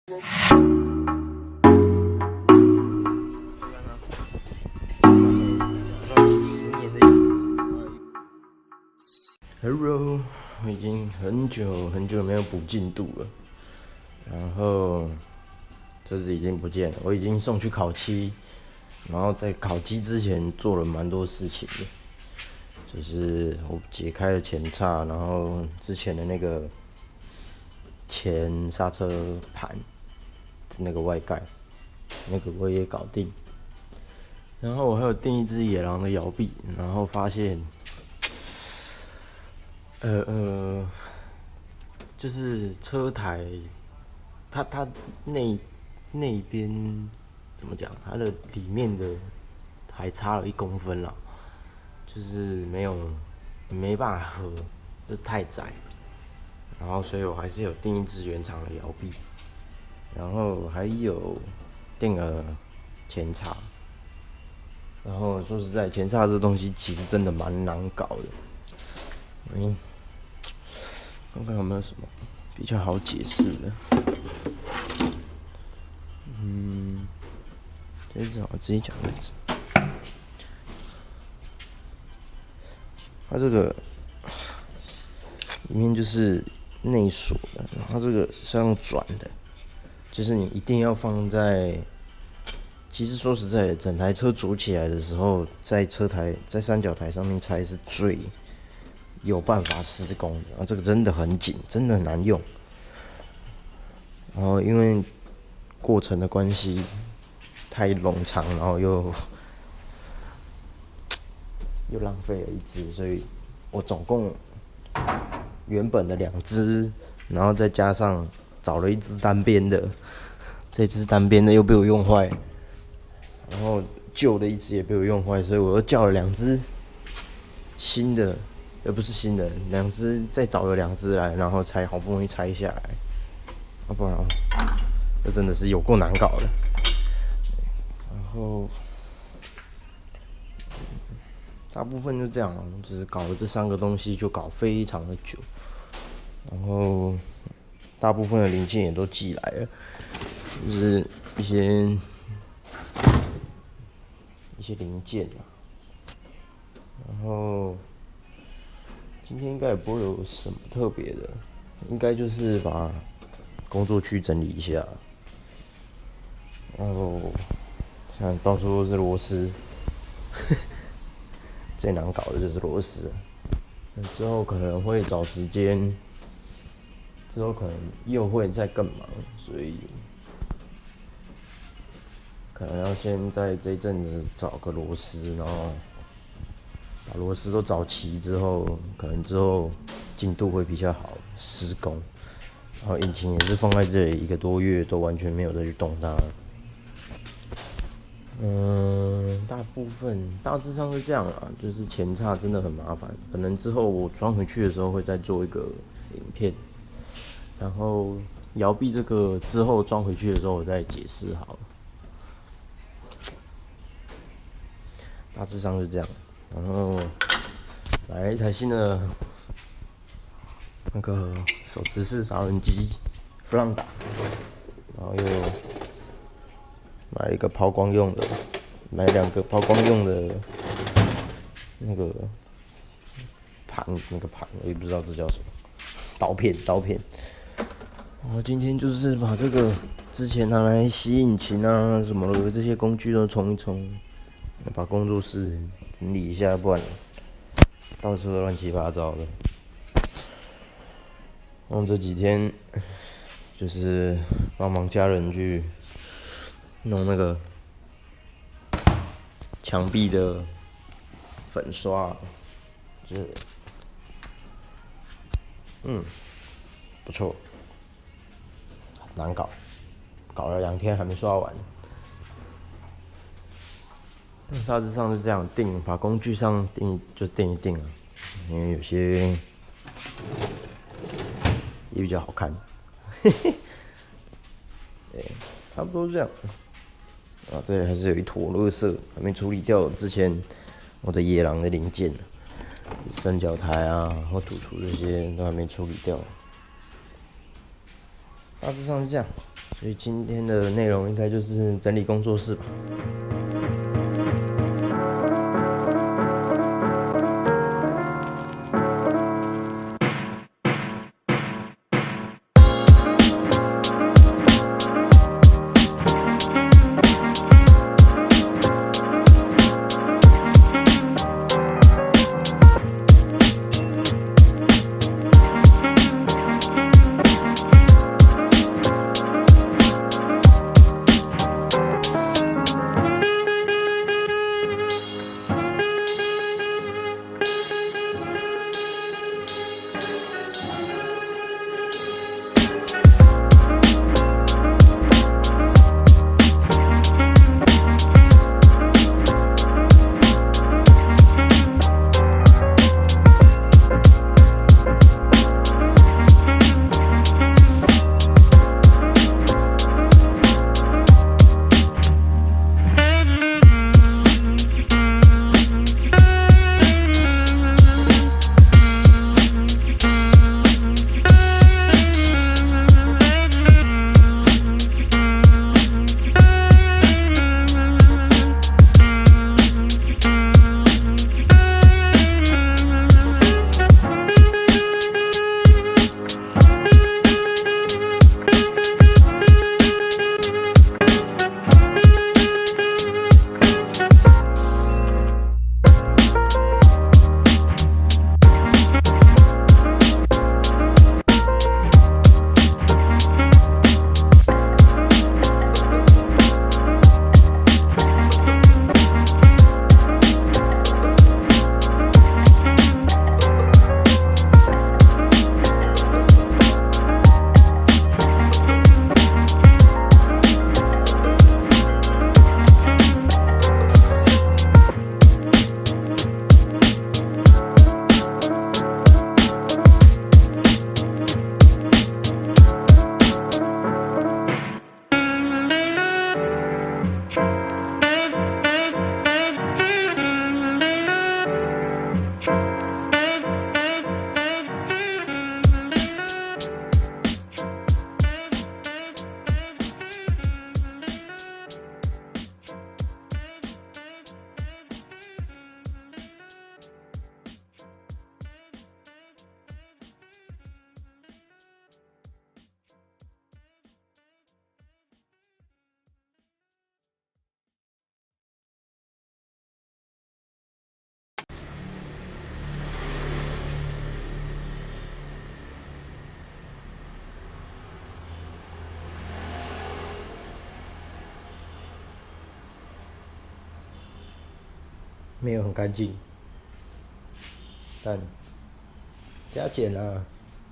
Hello，我已经很久没有补进度了，然后车子已经不见了，我已经送去烤漆，然后在烤漆之前做了蛮多事情的，就是我解开了前叉，然后之前的那个前刹车盘的那个外盖，那个我也搞定，然后我还有订一只野狼的摇臂，然后发现。就是车台，它内边怎么讲？它的里面的还差了1公分啦，就是没办法合，就是太窄。然后所以我还是有订一支原厂的摇臂，然后还有订了前叉。然后说实在，前叉这东西其实真的蛮难搞的。看看有没有什么比较好解释的。这只我直接讲一次。它这个里面就是内锁的，然后这个是用转的，就是你一定要放在。其实说实在，整台车组起来的时候，在三角台上面才是最有办法施工的。然后这个真的很紧，真的很难用。然后因为过程的关系太冗长，然后又浪费了一只，所以我总共原本的2只，然后再加上找了一只单边的，这只单边的又被我用坏，然后旧的一只也被我用坏，所以我又叫了2只新的，不是新的，2只再找了2只来，然后才好不容易拆下来，要不然这真的是有够难搞的。然后大部分就这样，只是搞了这3个东西就搞非常的久，然后大部分的零件也都寄来了，就是一些零件啊。然后今天应该也不会有什么特别的，应该就是把工作区整理一下，然后像到处都是螺丝，最难搞的就是螺丝。那之后可能会找时间，之后可能又会再更忙，所以可能要先在这一阵子找个螺丝，然后把螺丝都找齐之后，可能之后进度会比较好施工。然后引擎也是放在这里1个多月，都完全没有再去动它。大致上是这样啦，就是前叉真的很麻烦，可能之后我装回去的时候会再做一个影片，然后摇臂这个之后装回去的时候我再解释好了。大致上是这样，然后买了一台新的那个手持式砂轮机，不让打，然后又买了一个抛光用的，买2个抛光用的那个盘，我也不知道这叫什么，刀片。我今天就是把这个之前拿来洗引擎啊什么的这些工具都冲一冲，把工作室整理一下，不然到处都乱七八糟的。然后这几天就是帮忙家人去弄那个墙壁的粉刷，就是不错，难搞，搞了2天还没刷完。大致上是这样定，把工具上定一定啊，因为有些也比较好看。对，差不多这样。啊，这里还是有一坨垃圾还没处理掉，之前我的野狼的零件，升角台啊或土厨这些都还没处理掉。大致上是这样。所以今天的内容应该就是整理工作室吧。没有很干净，但加减啊。